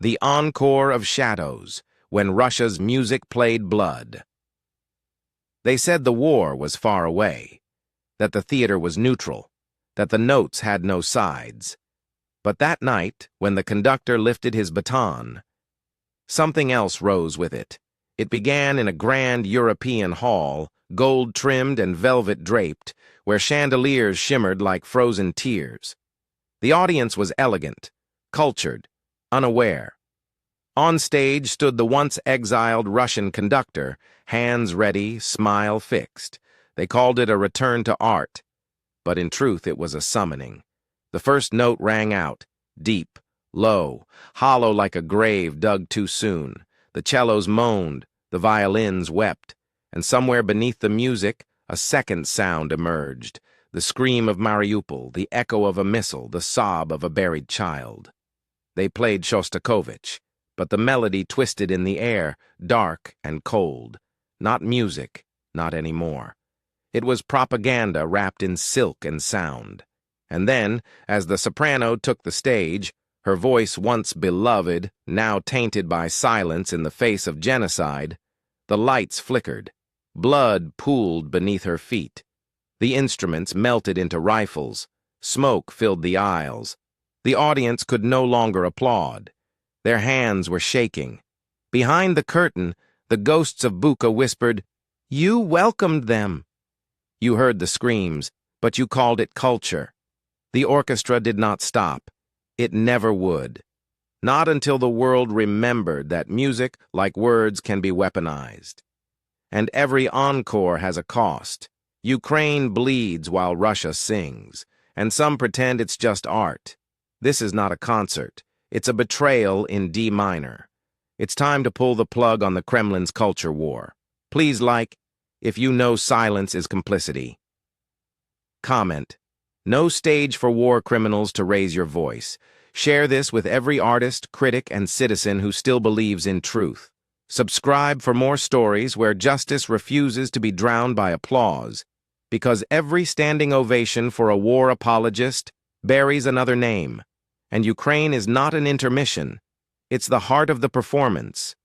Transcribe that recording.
the encore of shadows, when Russia's music played blood. They said the war was far away, that the theater was neutral, that the notes had no sides. But that night, when the conductor lifted his baton, something else rose with it. It began in a grand European hall, gold-trimmed and velvet-draped, where chandeliers shimmered like frozen tears. The audience was elegant, cultured, unaware. On stage stood the once exiled Russian conductor, hands ready, smile fixed. They called it a return to art, but in truth it was a summoning. The first note rang out, deep, low, hollow like a grave dug too soon. The cellos moaned, the violins wept, and somewhere beneath the music a second sound emerged, the scream of Mariupol, the echo of a missile, the sob of a buried child. They played Shostakovich, but the melody twisted in the air, dark and cold. Not music, not anymore. It was propaganda wrapped in silk and sound. And then, as the soprano took the stage, her voice once beloved, now tainted by silence in the face of genocide, the lights flickered. Blood pooled beneath her feet. The instruments melted into rifles. Smoke filled the aisles. The audience could no longer applaud. Their hands were shaking. Behind the curtain, the ghosts of Bucha whispered, "You welcomed them." You heard the screams, but you called it culture. The orchestra did not stop. It never would. Not until the world remembered that music, like words, can be weaponized. And every encore has a cost. Ukraine bleeds while Russia sings, and some pretend it's just art. This is not a concert. It's a betrayal in D minor. It's time to pull the plug on the Kremlin's culture war. Please like, if you know silence is complicity. Comment. No stage for war criminals to raise your voice. Share this with every artist, critic, and citizen who still believes in truth. Subscribe for more stories where justice refuses to be drowned by applause, because every standing ovation for a war apologist buries another name. And Ukraine is not an intermission. It's the heart of the performance.